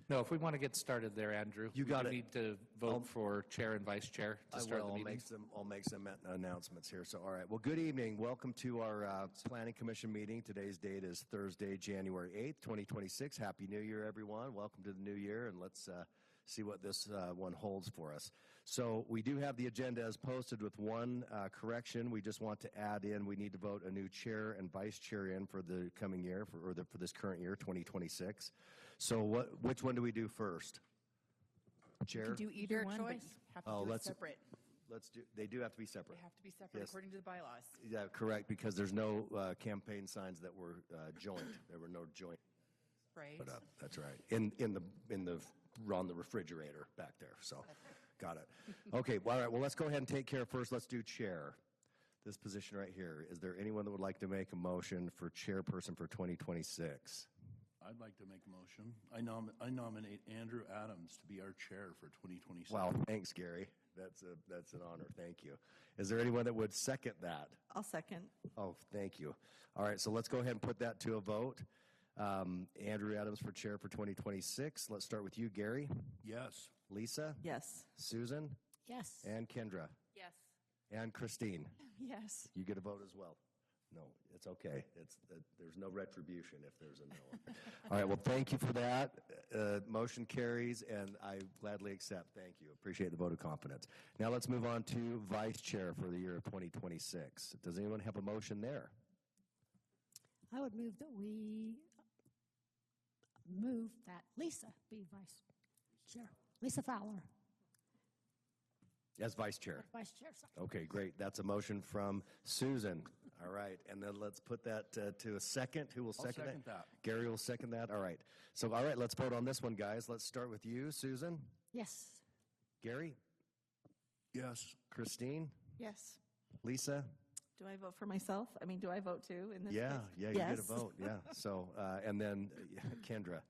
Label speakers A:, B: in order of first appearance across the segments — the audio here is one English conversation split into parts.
A: No, if we want to get started there, Andrew,
B: You got
A: we
B: it.
A: need to vote for chair and vice chair to start the meeting.
B: I'll make some announcements here. So, all right. Well, good evening. Welcome to our Planning Commission meeting. Today's date is Thursday, January 8th, 2026. Happy New Year, everyone. Welcome to the new year, and let's see what this one holds for us. So we do have the agenda as posted with one correction. We just want to add in, we need to vote a new chair and vice chair in for the coming year, for this current year, 2026. So which one do we do first? Chair?
C: You can do either one, but you have to do it separate.
B: They do have to be separate.
C: They have to be separate, yes, according to the bylaws.
B: Yeah, correct, because there's no campaign signs that were joint. There were no joint.
C: Right.
B: Put up. That's right. On the refrigerator back there. So, got it. Okay. Well, all right. Well, let's go ahead and take care first. Let's do chair. This position right here. Is there anyone that would like to make a motion for chairperson for 2026?
D: I'd like to make a motion. I nominate Andrew Adams to be our chair for 2026.
B: Wow. Thanks, Gary. That's an honor. Thank you. Is there anyone that would second that?
E: I'll second.
B: Oh, thank you. All right. So let's go ahead and put that to a vote. Andrew Adams for chair for 2026. Let's start with you, Gary.
D: Yes.
B: Lisa?
E: Yes.
B: Susan?
E: Yes.
B: And Kendra?
C: Yes.
B: And Christine?
E: Yes.
B: You get a vote as well. No, it's okay. There's no retribution if there's a no. All right, well, thank you for that. Motion carries, and I gladly accept. Thank you. Appreciate the vote of confidence. Now let's move on to vice chair for the year of 2026. Does anyone have a motion there?
F: I would move that Lisa be vice chair. Lisa Fowler.
B: As vice chair.
F: Vice chair, sorry.
B: Okay, great. That's a motion from Susan. All right, and then let's put that to a second. Who will second
D: that?
B: Gary will second that. All right. So, all right, let's vote on this one, guys. Let's start with you, Susan.
F: Yes.
B: Gary?
D: Yes.
B: Christine?
E: Yes.
B: Lisa?
E: Do I vote for myself? I mean, do I vote too in this case?
B: Yeah, you get a vote. Yeah. So, and then Kendra.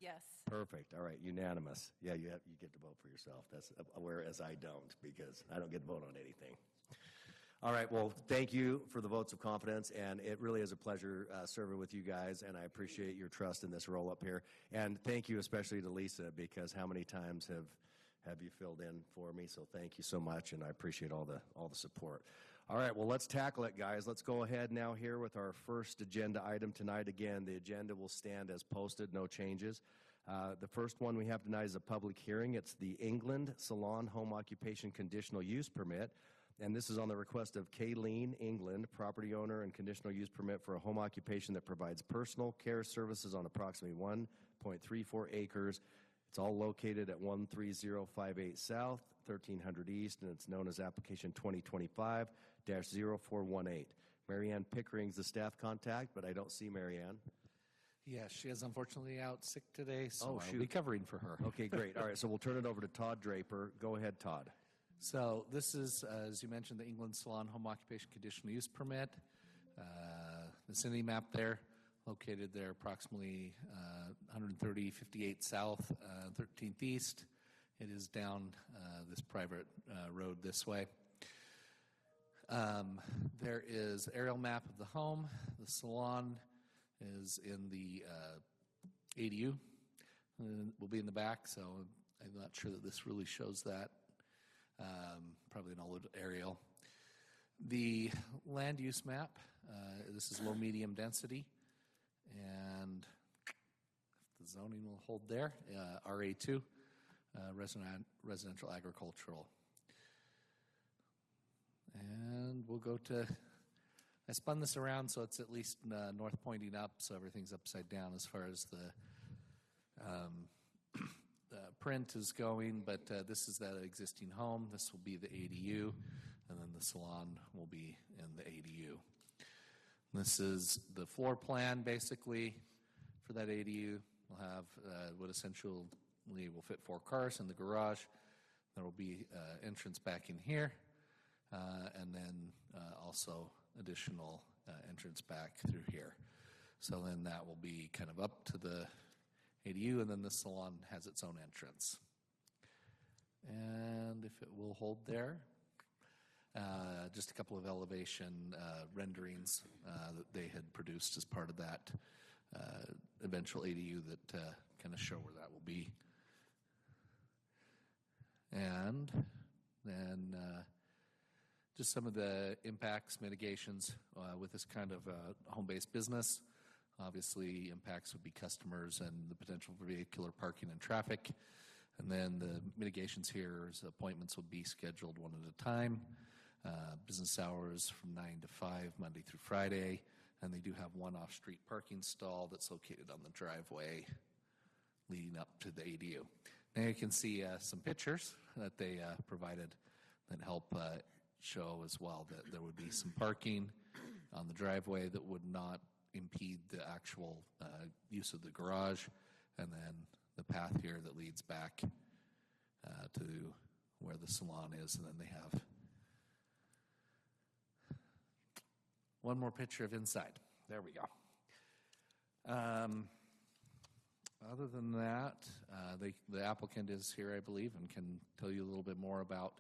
C: Yes.
B: Perfect. All right, unanimous. Yeah, you get to vote for yourself. That's whereas I don't, because I don't get to vote on anything. All right. Well, thank you for the votes of confidence, and it really is a pleasure serving with you guys, and I appreciate your trust in this role up here. And thank you especially to Lisa, because how many times have you filled in for me? So thank you so much, and I appreciate all the support. All right, well, let's tackle it, guys. Let's go ahead now here with our first agenda item tonight. Again, the agenda will stand as posted, no changes. The first one we have tonight is a public hearing. It's the England Salon Home Occupation Conditional Use Permit, and this is on the request of Kayleen England, property owner and conditional use permit for a home occupation that provides personal care services on approximately 1.34 acres. It's all located at 13058 South, 1300 East, and it's known as application 2025-0418. Marianne Pickering's the staff contact, but I don't see Marianne.
A: Yeah, she is unfortunately out sick today, so I'll
B: shoot.
A: be covering for her.
B: Okay, great. All right, so we'll turn it over to Todd Draper. Go ahead, Todd.
A: So this is, as you mentioned, the England Salon Home Occupation Conditional Use Permit. Vicinity map there, located there approximately 130-58 South, 13th East. It is down this private road this way. There is aerial map of the home. The salon is in the ADU. Will be in the back, so I'm not sure that this really shows that. Probably an old aerial. The land use map, this is low medium density, and if the zoning will hold there, RA2, residential agricultural. And we'll go to, I spun this around so it's at least north pointing up, so everything's upside down as far as the print is going, but this is that existing home. This will be the ADU, and then the salon will be in the ADU. This is the floor plan, basically, for that ADU. We'll have what essentially will fit 4 cars in the garage. There will be entrance back in here, and then also additional entrance back through here. So then that will be kind of up to the ADU, and then the salon has its own entrance. And if it will hold there, just a couple of elevation renderings that they had produced as part of that eventual ADU that kind of show where that will be. And then just some of the impacts, mitigations with this kind of home-based business. Obviously, impacts would be customers and the potential for vehicular parking and traffic. And then the mitigations here is appointments will be scheduled one at a time. Business hours from 9 to 5, Monday through Friday. And they do have one off-street parking stall that's located on the driveway leading up to the ADU. Now you can see some pictures that they provided that help show as well that there would be some parking on the driveway that would not impede the actual use of the garage, and then the path here that leads back to where the salon is, and then they have one more picture of inside. There we go. Other than that, the applicant is here, I believe, and can tell you a little bit more about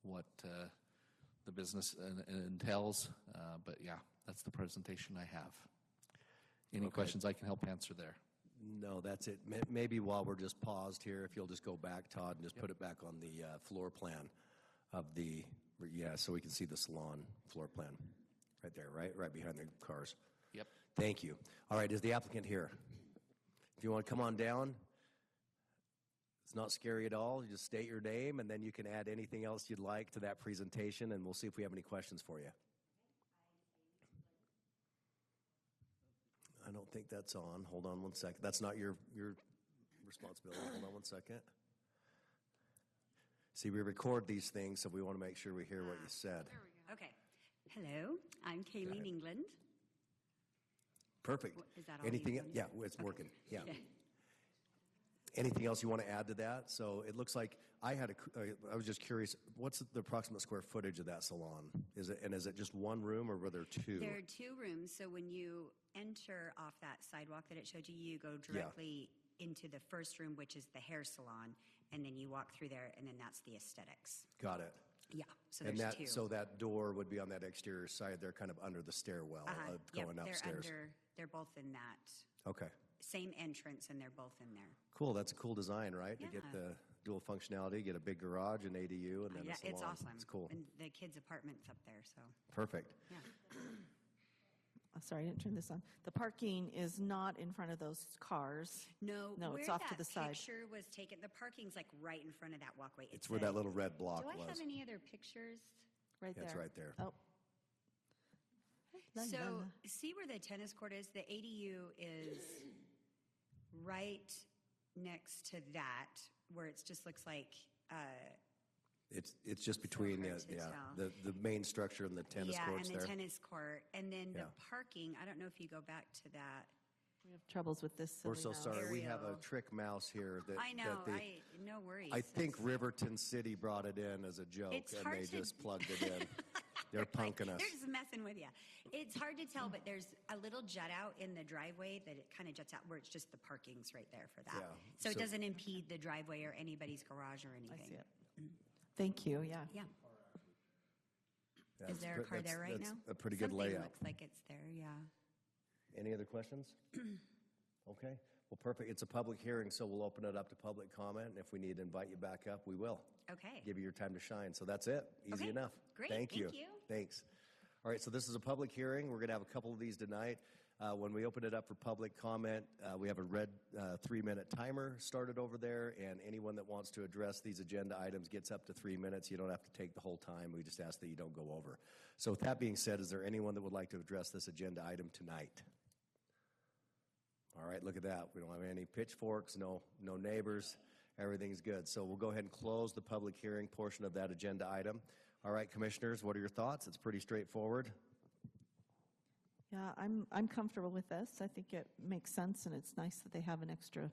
A: what the business entails. But yeah, that's the presentation I have. Any questions I can help answer there?
B: No, that's it. Maybe while we're just paused here, if you'll just go back, Todd, and just put it back on the floor plan of the, so we can see the salon floor plan right there, right behind the cars.
A: Yep.
B: Thank you. All right, is the applicant here? If you want to come on down, it's not scary at all. You just state your name, and then you can add anything else you'd like to that presentation, and we'll see if we have any questions for you. I don't think that's on. Hold on one second. That's not your responsibility. Hold on one second. See, we record these things, so we want to make sure we hear what you said.
G: There we go. Okay. Hello, I'm Kayleen England.
B: Perfect.
G: Is that all
B: Anything?
G: you
B: Yeah, it's working. Yeah.
G: Okay.
B: Anything else you want to add to that? So it looks like I was just curious, what's the approximate square footage of that salon? Is it just one room, or were there two?
G: There are two rooms, so when you enter off that sidewalk that it showed you, you go directly into the first room, which is the hair salon, and then you walk through there, and then that's the aesthetics.
B: Got it.
G: Yeah, so there's two.
B: So that door would be on that exterior side there, kind of under the stairwell going upstairs.
G: They're both in that
B: Okay.
G: same entrance, and they're both in there.
B: Cool. That's a cool design, right? To get
G: Yeah.
B: the dual functionality, get a big garage, an ADU, and then
G: Yeah,
B: a salon.
G: it's awesome.
B: It's cool.
G: And the kids' apartment's up there, so
B: Perfect.
G: yeah.
E: Sorry, I didn't turn this on. The parking is not in front of those cars.
G: No,
E: No,
G: where
E: it's off to
G: that
E: the side.
G: picture was taken, the parking's like right in front of that walkway.
B: It's where that little red block
G: Do I
B: was.
G: have any other pictures?
E: Right
B: That's
E: there.
B: right there.
E: Oh.
G: So see where the tennis court is? The ADU is right next to that, where it just looks like,
B: It's just between
G: hard to tell.
B: the main structure and the tennis courts
G: and the
B: there.
G: tennis court. And then the
B: Yeah.
G: parking, I don't know if you go back to that.
E: We have troubles with this.
B: We're
E: silly
B: so
E: mouse.
B: sorry. We have a
G: Aerial.
B: trick mouse here that
G: I know,
B: that
G: no worries.
B: I think
G: It's-
B: Riverton City brought it in as a joke,
G: It's
B: and
G: hard
B: they
G: to-
B: just plugged it in. They're punking us.
G: They're just messing with you. It's hard to tell, but there's a little jut out in the driveway that it kind of juts out where it's just the parking's right there for that.
B: Yeah,
G: So it
B: so-
G: doesn't impede the driveway or anybody's garage or anything.
E: I see it. Thank you, yeah.
G: Yeah.
B: That's
G: Is there a car there right
B: that's
G: now?
B: a pretty good
G: Something
B: layout.
G: looks like it's there, yeah.
B: Any other questions? Okay. Well, perfect. It's a public hearing, so we'll open it up to public comment. And if we need to invite you back up, we will.
G: Okay.
B: Give you your time to shine. So that's it. Easy
G: Okay.
B: enough.
G: Great.
B: Thank you.
G: Thank you.
B: Thanks. All right, so this is a public hearing. We're going to have a couple of these tonight. When we open it up for public comment, we have a red 3-minute timer started over there, and anyone that wants to address these agenda items gets up to 3 minutes. You don't have to take the whole time. We just ask that you don't go over. So with that being said, is there anyone that would like to address this agenda item tonight? All right, look at that. We don't have any pitchforks, no neighbors. Everything's good. So we'll go ahead and close the public hearing portion of that agenda item. All right, commissioners, what are your thoughts? It's pretty straightforward.
E: Yeah, I'm comfortable with this. I think it makes sense, and it's nice that they have an extra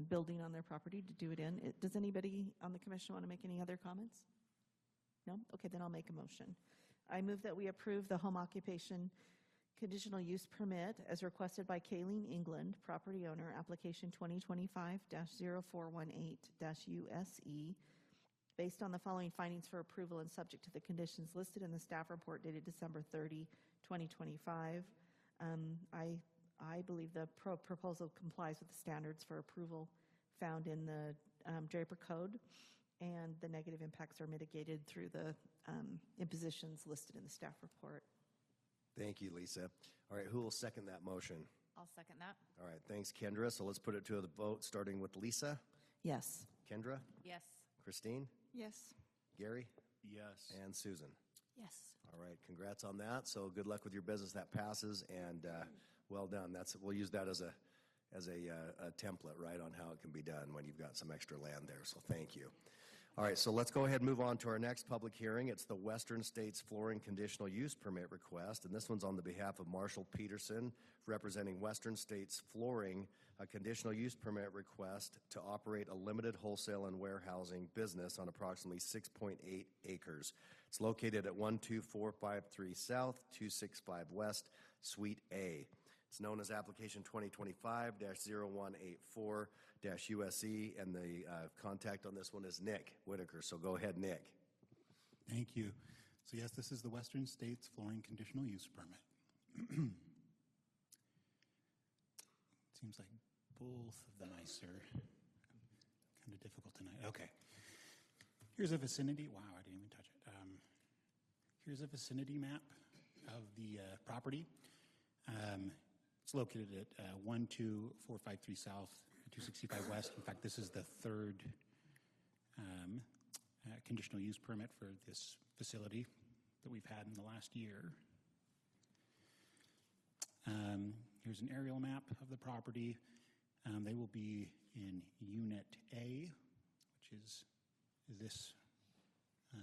E: building on their property to do it in. Does anybody on the commission want to make any other comments? No? Okay, then I'll make a motion. I move that we approve the home occupation conditional use permit as requested by Kayleen England, property owner, application 2025-0418-USE, based on the following findings for approval and subject to the conditions listed in the staff report dated December 30, 2025. I believe the proposal complies with the standards for approval found in the Draper Code, and the negative impacts are mitigated through the impositions listed in the staff report.
B: Thank you, Lisa. All right, who will second that motion?
C: I'll second that.
B: All right, thanks, Kendra. So let's put it to the vote, starting with Lisa.
E: Yes.
B: Kendra?
C: Yes.
B: Christine?
E: Yes.
B: Gary?
D: Yes.
B: And Susan?
F: Yes.
B: All right, congrats on that. So good luck with your business. That passes, and well done. We'll use that as a template, right, on how it can be done when you've got some extra land there. So thank you. All right, so let's go ahead and move on to our next public hearing. It's the Western States Flooring Conditional Use Permit request, and this one's on the behalf of Marshall Peterson, representing Western States Flooring, a conditional use permit request to operate a limited wholesale and warehousing business on approximately 6.8 acres. It's located at 12453 South, 265 West, Suite A. It's known as application 2025-0184-USE, and the contact on this one is Nick Whitaker. So go ahead, Nick.
H: Thank you. So yes, this is the Western States Flooring Conditional Use Permit. Seems like both of the mice are kind of difficult tonight. Okay. Here's a vicinity. Wow, I didn't even touch it. Here's a vicinity map of the property. It's located at 12453 South, 265 West. In fact, this is the third conditional use permit for this facility that we've had in the last year. Here's an aerial map of the property. They will be in Unit A, which is this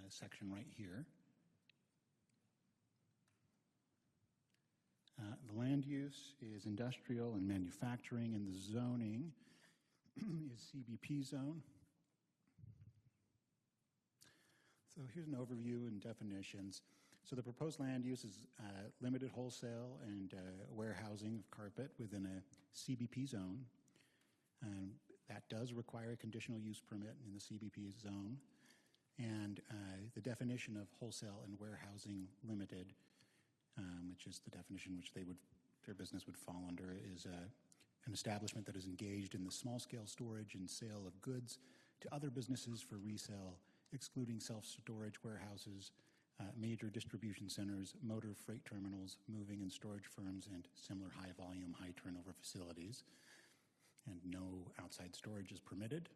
H: section right here. The land use is industrial and manufacturing, and the zoning is CBP zone. So here's an overview and definitions. So the proposed land use is limited wholesale and warehousing of carpet within a CBP zone. That does require a conditional use permit in the CBP zone. And the definition of wholesale and warehousing limited, which is the definition which their business would fall under, is an establishment that is engaged in the small-scale storage and sale of goods to other businesses for resale, excluding self-storage warehouses, major distribution centers, motor freight terminals, moving and storage firms, and similar high-volume, high-turnover facilities. And no outside storage is permitted.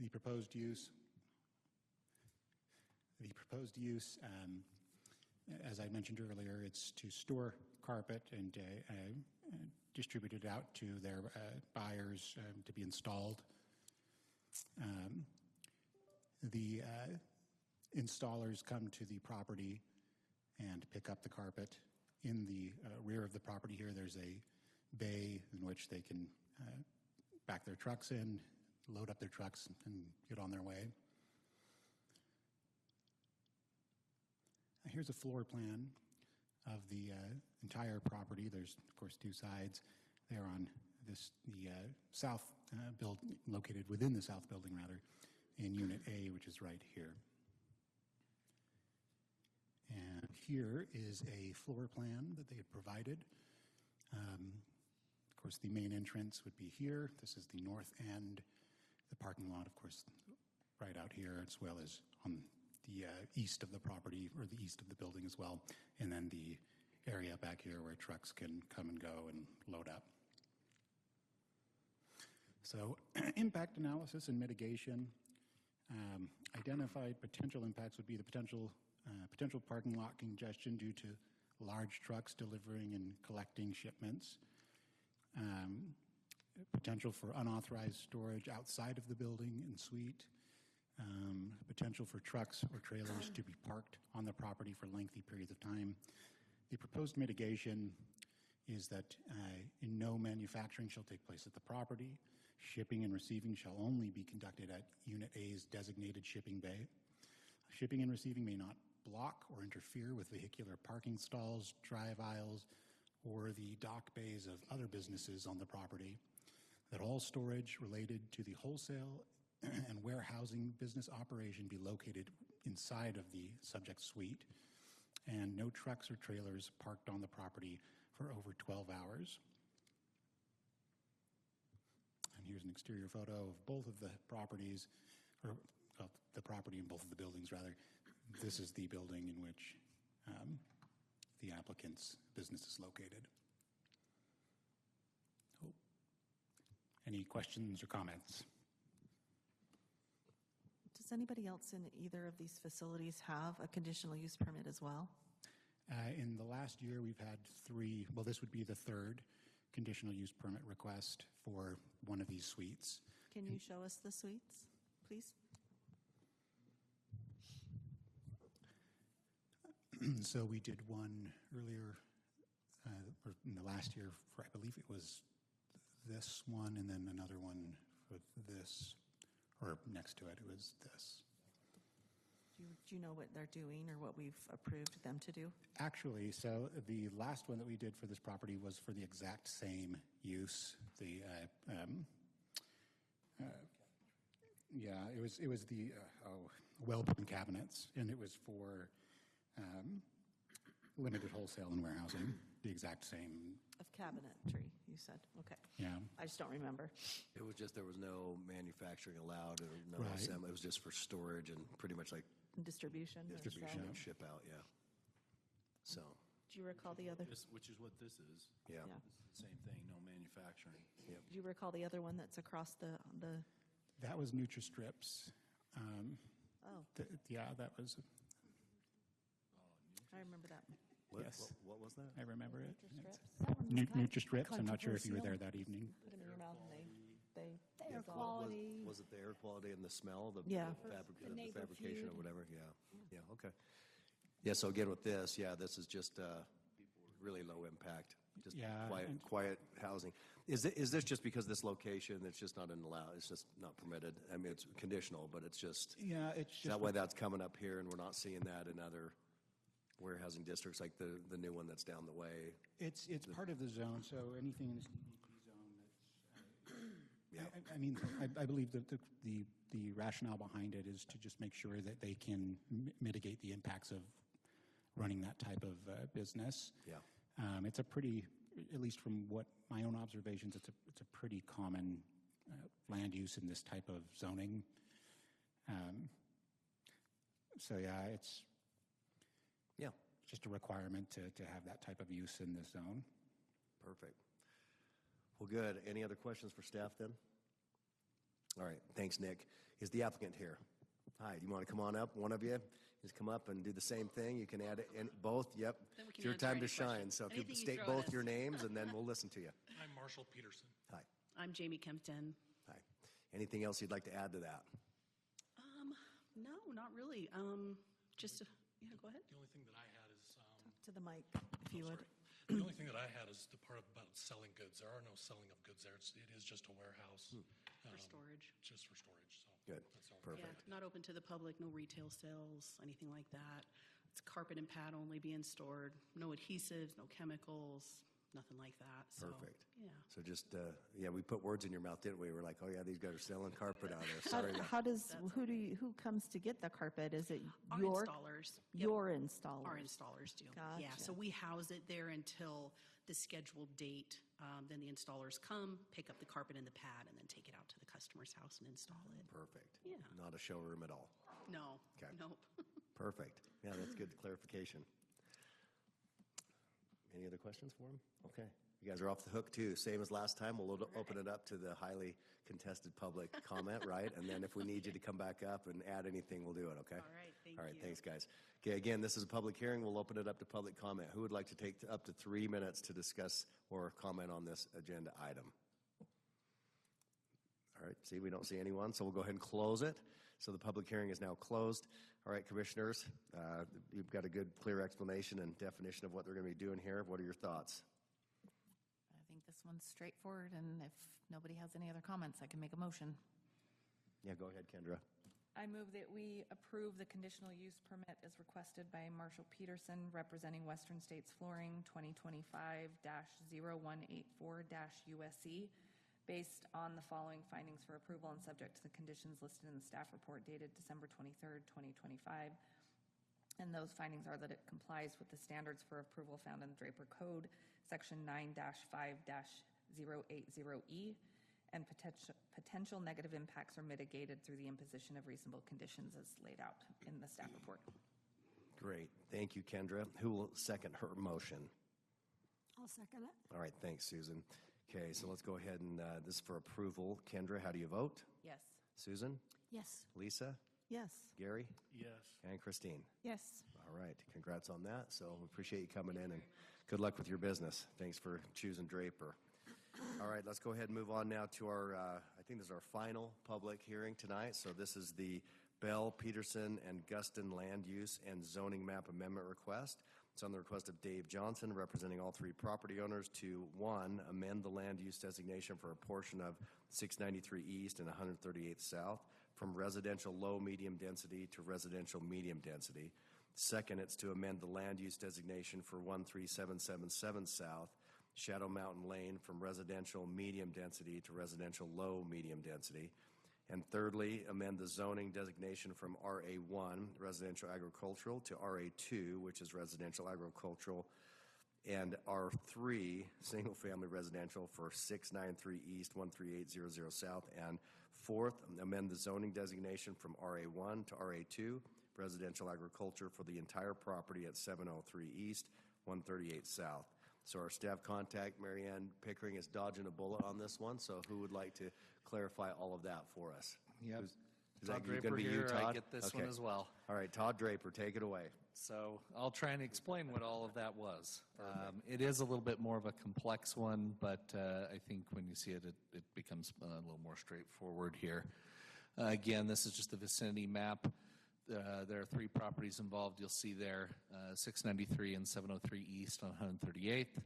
H: The proposed use, as I mentioned earlier, it's to store carpet and distribute it out to their buyers to be installed. The installers come to the property and pick up the carpet. In the rear of the property here, there's a bay in which they can back their trucks in, load up their trucks, and get on their way. Here's a floor plan of the entire property. There's, of course, two sides. They're on the south located within the south building, rather, in Unit A, which is right here. And here is a floor plan that they had provided. Of course, the main entrance would be here. This is the north end. The parking lot, of course, right out here, as well as on the east of the property, or the east of the building as well. And then the area back here where trucks can come and go and load up. So impact analysis and mitigation. Identified potential impacts would be the potential parking lot congestion due to large trucks delivering and collecting shipments. Potential for unauthorized storage outside of the building and suite. Potential for trucks or trailers to be parked on the property for lengthy periods of time. The proposed mitigation is that in no manufacturing shall take place at the property. Shipping and receiving shall only be conducted at Unit A's designated shipping bay. Shipping and receiving may not block or interfere with vehicular parking stalls, drive aisles, or the dock bays of other businesses on the property. That all storage related to the wholesale and warehousing business operation be located inside of the subject suite, and no trucks or trailers parked on the property for over 12 hours. And here's an exterior photo of both of the properties, or the property in both of the buildings, rather. This is the building in which the applicant's business is located. Oh. Any questions or comments?
E: Does anybody else in either of these facilities have a conditional use permit as well?
H: In the last year, we've had 3, well, this would be the 3rd conditional use permit request for one of these suites.
E: Can you show us the suites, please?
H: So we did one earlier, or in the last year, for, I believe it was this one, and then another one for this, or next to it, it was this.
E: Do you know what they're doing or what we've approved them to do?
H: Actually, so the last one that we did for this property was for the exact same use. The it was the Wellborn cabinets, and it was for limited wholesale and warehousing. The exact same.
E: Of cabinetry, you said. Okay.
H: Yeah.
E: I just don't remember.
B: It was just, there was no manufacturing allowed, or no
H: Right.
B: assembly. It was just for storage and pretty much like
E: Distribution. or
B: distribution
E: sale.
B: and ship out, yeah. So,
E: Do you recall the other?
D: Which is what this is.
B: yeah.
E: Yeah.
D: It's the same thing, no manufacturing.
E: Do you recall the other one that's across the?
H: That was NutriStrips.
E: Oh,
H: Yeah, that was.
E: I remember that.
H: Yes.
B: What was that?
H: I remember it.
E: Strips.
F: That one was kind of
H: NutriStrips. I'm not sure if you were there
F: controversial.
H: that evening.
E: Put them in your mouth and they
F: Air
E: dissolve.
F: quality.
B: Was it the air quality and the smell, the
E: Yeah.
F: The neighbor
B: fabrication or
F: feud.
B: whatever? Yeah, okay. Yeah, so again with this, this is just really low impact, just
H: Yeah, and-
B: quiet housing. Is this just because this location, it's just not allowed, it's just not permitted? I mean, it's conditional, but it's just,
H: Yeah, it's
B: is
H: just.
B: that why that's coming up here and we're not seeing that in other warehousing districts like the new one that's down the way?
H: It's part of the zone, so anything in the CBP zone that's,
B: Yeah.
H: I mean, I believe that the rationale behind it is to just make sure that they can mitigate the impacts of running that type of business.
B: Yeah.
H: It's a pretty, at least from what my own observations, it's a pretty common land use in this type of zoning. So yeah, it's
B: Yeah,
H: just a requirement to have that type of use in this zone.
B: perfect. Well, good. Any other questions for staff then? All right, thanks, Nick. Is the applicant here? Hi, you want to come on up? One of you, just come up and do the same thing. You can add it in both. Yep,
I: Then we
B: it's
I: can
B: your
I: answer
B: time
I: any
B: to shine.
I: questions.
B: So if
I: Anything
B: you
I: you
B: state
I: throw at
B: both
I: us.
B: your names, and then we'll listen to you.
J: I'm Marshall Peterson.
B: Hi.
I: I'm Jamie Kempton.
B: Hi. Anything else you'd like to add to that?
I: No, not really. Just, yeah, go ahead.
J: The only thing that I had is,
E: To the mic, if you would.
J: the only thing that I had is the part about selling goods. There are no selling of goods there. It is just a warehouse.
I: For storage.
J: Just for storage, so.
B: Good.
J: That's all.
I: Yeah,
B: Perfect.
I: not open to the public, no retail sales, anything like that. It's carpet and pad only being stored. No adhesives, no chemicals, nothing like that. So,
B: Perfect.
I: Yeah.
B: So just, we put words in your mouth, didn't we? We're like, oh yeah, these guys are selling carpet out there.
E: How,
B: Sorry. about-
E: how does, who comes to get the carpet? Is it
I: Our
E: your,
I: installers. Yep.
E: your installers?
I: Our installers do. Yeah,
E: Gotcha.
I: so we house it there until the scheduled date. Then the installers come, pick up the carpet and the pad, and then take it out to the customer's house and install it.
B: Perfect.
I: Yeah.
B: Not a showroom at all.
I: No,
B: Okay.
I: nope.
B: Perfect. Yeah, that's good clarification. Any other questions for him? Okay. You guys are off the hook too. Same as last time. We'll open it up to the highly contested public comment, right? And then if we need you to come back up and add anything, we'll do it, okay?
I: All right, thank
B: All right,
I: you.
B: thanks, guys. Okay, again, this is a public hearing. We'll open it up to public comment. Who would like to take up to 3 minutes to discuss or comment on this agenda item? All right, see, we don't see anyone, so we'll go ahead and close it. So the public hearing is now closed. All right, commissioners, you've got a good, clear explanation and definition of what they're going to be doing here. What are your thoughts?
C: I think this one's straightforward, and if nobody has any other comments, I can make a motion.
B: Yeah, go ahead, Kendra.
K: I move that we approve the conditional use permit as requested by Marshall Peterson, representing Western States Flooring 2025-0184-USE, based on the following findings for approval and subject to the conditions listed in the staff report dated December 23rd, 2025. And those findings are that it complies with the standards for approval found in the Draper Code, Section 9-5-080E, and potential negative impacts are mitigated through the imposition of reasonable conditions as laid out in the staff report.
B: Great. Thank you, Kendra. Who will second her motion?
F: I'll second it.
B: All right, thanks, Susan. Okay, so let's go ahead and this is for approval. Kendra, how do you vote?
C: Yes.
B: Susan?
F: Yes.
B: Lisa?
E: Yes.
B: Gary?
D: Yes.
B: And Christine?
E: Yes.
B: All right, congrats on that. So we appreciate you coming in, and good luck with your business. Thanks for choosing Draper. All right, let's go ahead and move on now to our, I think this is our final public hearing tonight. So this is the Bell, Peterson, and Guston Land Use and Zoning Map Amendment request. It's on the request of Dave Johnson, representing all three property owners, to, one, amend the land use designation for a portion of 693 East and 138 South from residential low-medium density to residential medium density. Second, it's to amend the land use designation for 13777 South, Shadow Mountain Lane, from residential medium density to residential low-medium density. And thirdly, amend the zoning designation from RA1, residential agricultural, to RA2, which is residential agricultural, and R3, single-family residential, for 693 East, 13800 South. And fourth, amend the zoning designation from RA1 to RA2, residential agriculture, for the entire property at 703 East, 138 South. So our staff contact, Marianne Pickering, is dodging a bullet on this one. So who would like to clarify all of that for us?
A: Yep.
B: Is
A: Todd
B: that
A: Draper
B: going to be you,
A: here.
B: Todd?
A: I get this one as well.
B: All right, Todd Draper, take it away.
A: So I'll try and explain what all of that was. It is a little bit more of a complex one, but I think when you see it, it becomes a little more straightforward here. Again, this is just a vicinity map. There are three properties involved. You'll see there 693 and 703 East on 138th,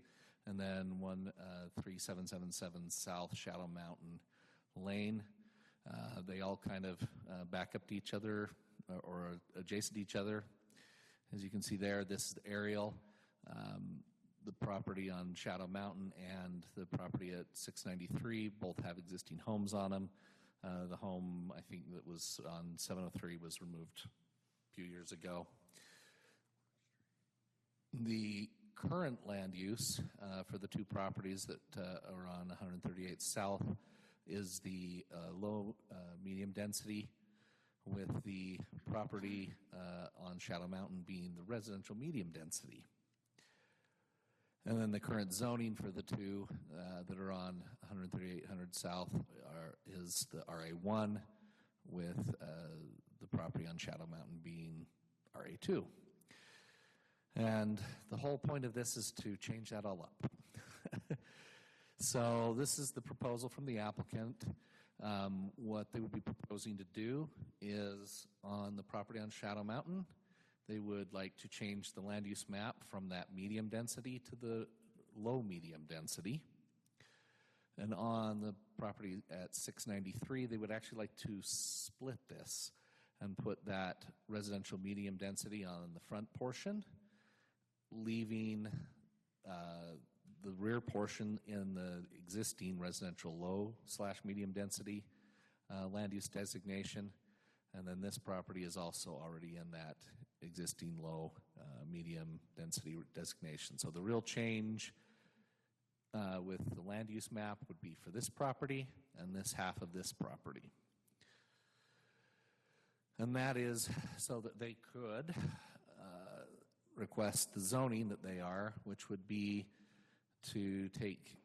A: and then 13777 South, Shadow Mountain Lane. They all kind of back up to each other or adjacent to each other. As you can see there, this is the aerial. The property on Shadow Mountain and the property at 693 both have existing homes on them. The home, I think, that was on 703 was removed a few years ago. The current land use for the two properties that are on 138 South is the low medium density, with the property on Shadow Mountain being the residential medium density. And then the current zoning for the two that are on 13800 South is the RA1, with the property on Shadow Mountain being RA2. And the whole point of this is to change that all up. So this is the proposal from the applicant. What they would be proposing to do is, on the property on Shadow Mountain, they would like to change the land use map from that medium density to the low medium density. And on the property at 693, they would actually like to split this and put that residential medium density on the front portion, leaving the rear portion in the existing residential low/medium density land use designation. And then this property is also already in that existing low medium density designation. So the real change with the land use map would be for this property and this half of this property. And that is so that they could request the zoning that they are, which would be to take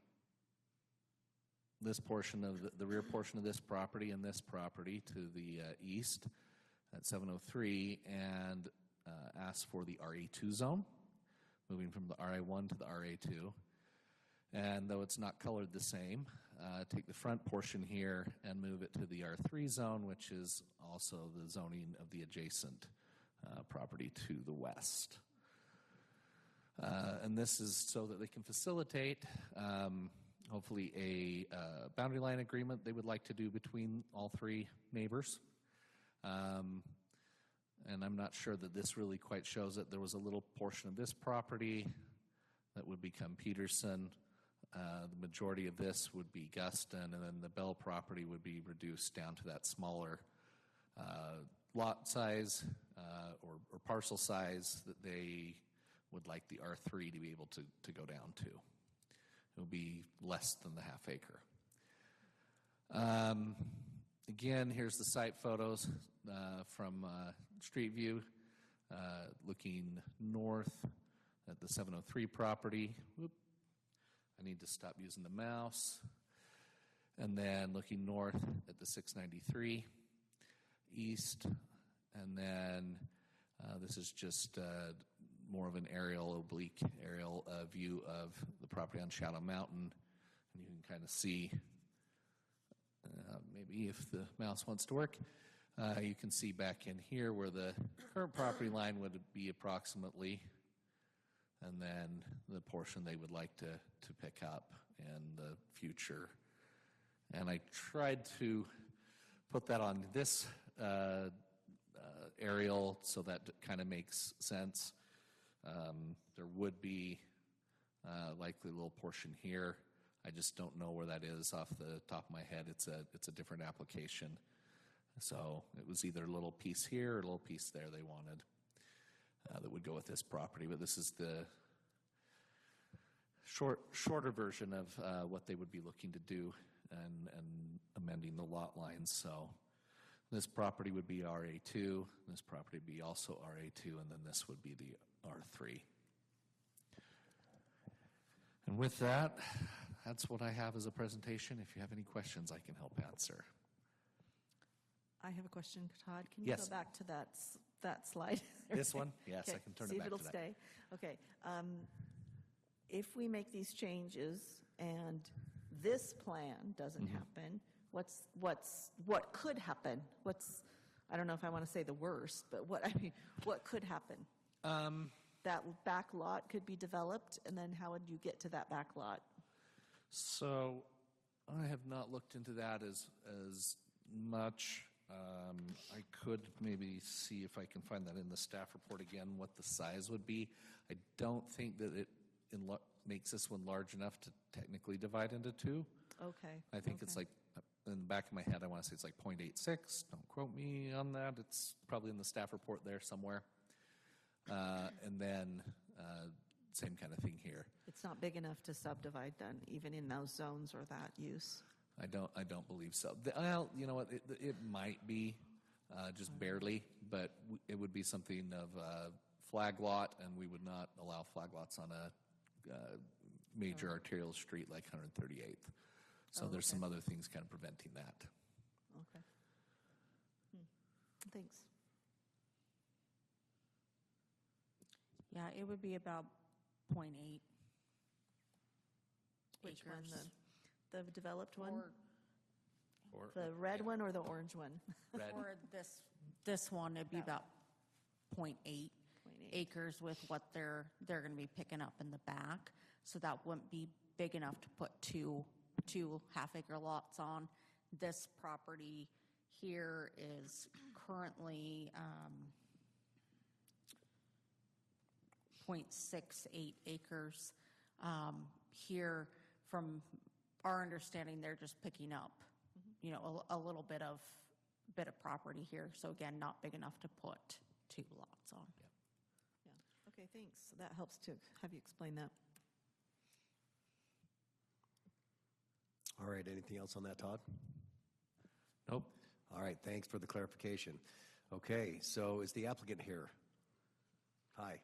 A: this portion of the rear portion of this property and this property to the east at 703 and ask for the RA2 zone, moving from the RA1 to the RA2. And though it's not colored the same, take the front portion here and move it to the R3 zone, which is also the zoning of the adjacent property to the west. And this is so that they can facilitate hopefully a boundary line agreement they would like to do between all three neighbors. And I'm not sure that this really quite shows it. There was a little portion of this property that would become Peterson. The majority of this would be Guston, and then the Bell property would be reduced down to that smaller lot size or parcel size that they would like the R3 to be able to go down to. It will be less than the half acre. Again, here's the site photos from street view, looking north at the 703 property. Whoop. I need to stop using the mouse. And then looking north at the 693 east. And then this is just more of an oblique aerial view of the property on Shadow Mountain. And you can kind of see, maybe if the mouse wants to work, you can see back in here where the current property line would be approximately, and then the portion they would like to pick up in the future. And I tried to put that on this aerial so that kind of makes sense. There would be likely a little portion here. I just don't know where that is off the top of my head. It's a different application. So it was either a little piece here or a little piece there they wanted that would go with this property. But this is the shorter version of what they would be looking to do and amending the lot lines. So this property would be RA2, this property would be also RA2, and then this would be the R3. And with that, that's what I have as a presentation. If you have any questions, I can help answer.
E: I have a question, Todd. Can you
A: Yes.
E: go back to that slide?
A: This one? Yes,
E: Okay,
A: I can turn
E: see
A: it
E: if
A: back
E: it'll
A: to that.
E: stay. Okay. If we make these changes and this plan doesn't happen, what could happen? I don't know if I want to say the worst, but what could happen? That back lot could be developed, and then how would you get to that back lot?
A: So I have not looked into that as much. I could maybe see if I can find that in the staff report again, what the size would be. I don't think that it makes this one large enough to technically divide into two.
E: Okay.
A: I think it's like, in the back of my head, I want to say it's like 0.86. Don't quote me on that. It's probably in the staff report there somewhere. And then same kind of thing here.
E: It's not big enough to subdivide then, even in those zones or that use?
A: I don't believe so. Well, you know what? It might be just barely, but it would be something of a flag lot, and we would not allow flag lots on a major arterial street like 138th. So there's some other things kind of preventing that.
E: Okay. Thanks.
L: Yeah, it would be about 0.8
E: Which one?
L: acres.
E: The developed one?
A: Or
E: The red one or the orange one?
A: red.
L: Or this one, it'd be about 0.8 acres with what they're going to be picking up in the back. So that wouldn't be big enough to put two half-acre lots on. This property here is currently 0.68 acres. Here, from our understanding, they're just picking up, a little bit of property here. So again, not big enough to put two lots on.
E: Yeah. Okay, thanks. So that helps to have you explain that.
B: All right, anything else on that, Todd?
A: Nope.
B: All right, thanks for the clarification. Okay, so is the applicant here? Hi.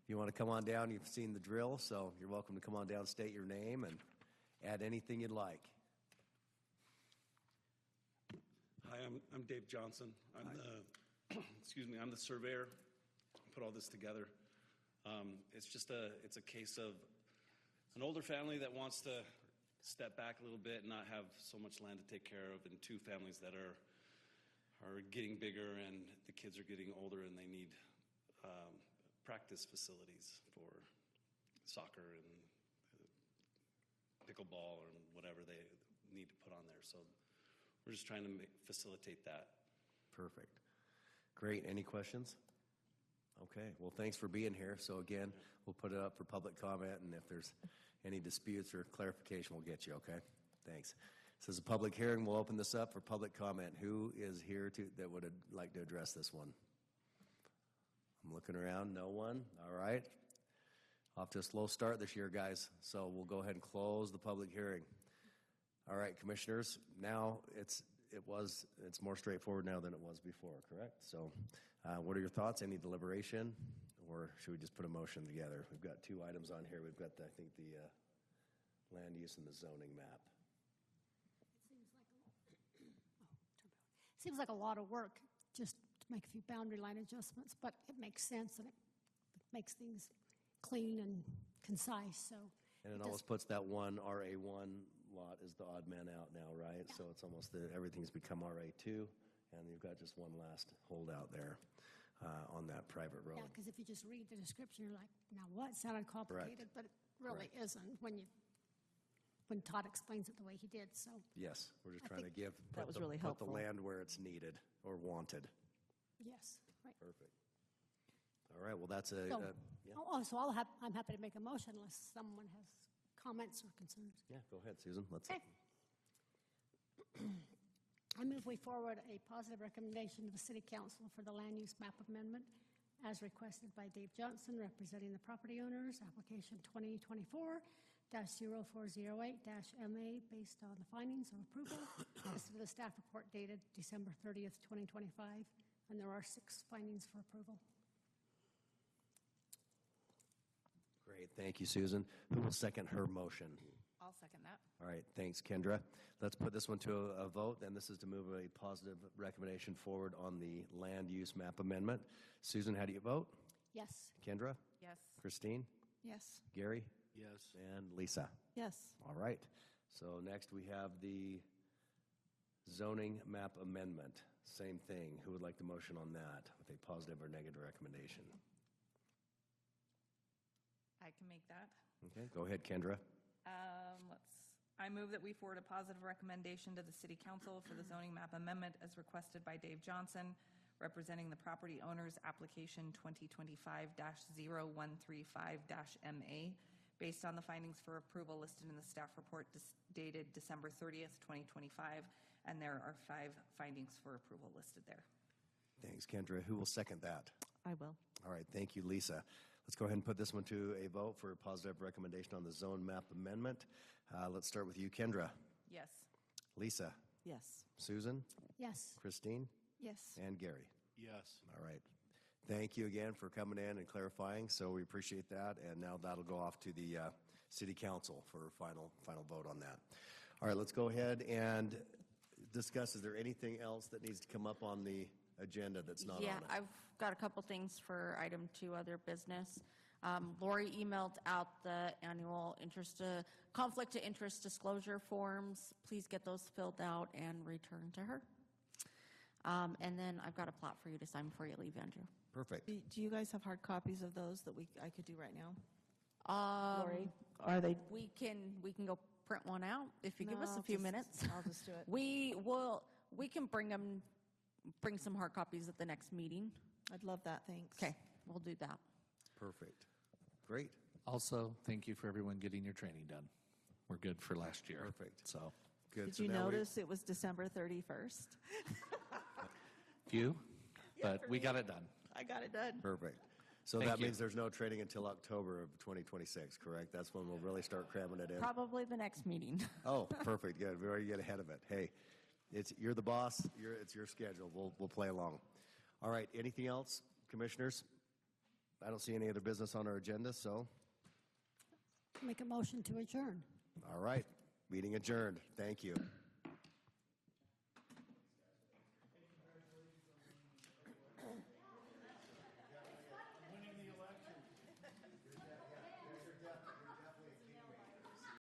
B: If you want to come on down, you've seen the drill, so you're welcome to come on down, state your name, and add anything you'd like.
M: Hi, I'm Dave Johnson. I'm I'm the surveyor. Put all this together. It's a case of an older family that wants to step back a little bit and not have so much land to take care of, and two families that are getting bigger and the kids are getting older and they need practice facilities for soccer and pickleball and whatever they need to put on there. So we're just trying to facilitate that.
B: Perfect. Great. Any questions? Okay. Well, thanks for being here. So again, we'll put it up for public comment, and if there's any disputes or clarification, we'll get you, okay? Thanks. This is a public hearing. We'll open this up for public comment. Who is here that would like to address this one? I'm looking around, no one. All right. Off to a slow start this year, guys. So we'll go ahead and close the public hearing. All right, commissioners, now it's more straightforward now than it was before, correct? So what are your thoughts? Any deliberation? Or should we just put a motion together? We've got two items on here. We've got, I think, the land use and the zoning map.
F: Seems like a lot of work just to make a few boundary line adjustments, but it makes sense and it makes things clean and concise, so.
B: And it always puts that one RA1 lot as the odd man out now, right? Yeah. So it's almost everything's become RA2, and you've got just one last holdout there on that private road.
F: Yeah, because if you just read the description, you're like, now what? Sounded complicated, but it really isn't when Todd explains it the way he did, so.
B: Yes, we're just trying to
E: that was really
B: put the
E: helpful.
B: land where it's needed or wanted.
F: Yes, right.
B: Perfect. All right, well, that's
F: So,
B: yeah.
F: so I'm happy to make a motion unless someone has comments or concerns.
B: Yeah, go ahead, Susan. Let's.
F: Okay. I move we forward a positive recommendation to the City Council for the land use map amendment as requested by Dave Johnson, representing the property owners, application 2024-0408-MA, based on the findings of approval listed in the staff report dated December 30th, 2025, and there are 6 findings for approval.
B: Great, thank you, Susan. Who will second her motion?
C: I'll second that.
B: All right, thanks, Kendra. Let's put this one to a vote, and this is to move a positive recommendation forward on the land use map amendment. Susan, how do you vote?
F: Yes.
B: Kendra?
C: Yes.
B: Christine?
E: Yes.
B: Gary?
D: Yes.
B: And Lisa?
E: Yes.
B: All right. So next we have the zoning map amendment. Same thing. Who would like the motion on that with a positive or negative recommendation?
K: I can make that.
B: Okay, go ahead, Kendra.
K: I move that we forward a positive recommendation to the City Council for the zoning map amendment as requested by Dave Johnson, representing the property owners, application 2025-0135-MA, based on the findings for approval listed in the staff report dated December 30th, 2025, and there are 5 findings for approval listed there.
B: Thanks, Kendra. Who will second that?
E: I will.
B: All right, thank you, Lisa. Let's go ahead and put this one to a vote for a positive recommendation on the zone map amendment. Let's start with you, Kendra.
K: Yes.
B: Lisa.
E: Yes.
B: Susan.
F: Yes.
B: Christine.
E: Yes.
B: And Gary.
D: Yes.
B: All right. Thank you again for coming in and clarifying. So we appreciate that. And now that'll go off to the City Council for final vote on that. All right, let's go ahead and discuss. Is there anything else that needs to come up on the agenda that's not on it?
L: Yeah, I've got a couple things for item 2, other business. Lori emailed out the annual conflict of interest disclosure forms. Please get those filled out and returned to her. And then I've got a plot for you to sign before you leave, Andrew.
B: Perfect.
E: Do you guys have hard copies of those that I could do right now?
L: Lori,
E: are they?
L: We can go print one out if you give us a few minutes.
E: I'll just do it.
L: We can bring some hard copies at the next meeting.
E: I'd love that. Thanks.
L: Okay, we'll do that.
B: Perfect. Great.
A: Also, thank you for everyone getting your training done. We're good for last year.
B: Perfect.
A: So,
B: Good.
E: Did
B: So
E: you
B: now
E: notice it was December 31st?
A: few, but
E: for
A: we
E: me.
A: got it done.
E: I got it done.
B: Perfect. So
A: Thank
B: that
A: you.
B: means there's no training until October of 2026, correct? That's when we'll really start cramming it in.
L: Probably the next meeting.
B: Oh, perfect. Good. We already get ahead of it. Hey, you're the boss. It's your schedule. We'll play along. All right. Anything else, commissioners? I don't see any other business on our agenda, so.
F: Make a motion to adjourn.
B: All right. Meeting adjourned. Thank you.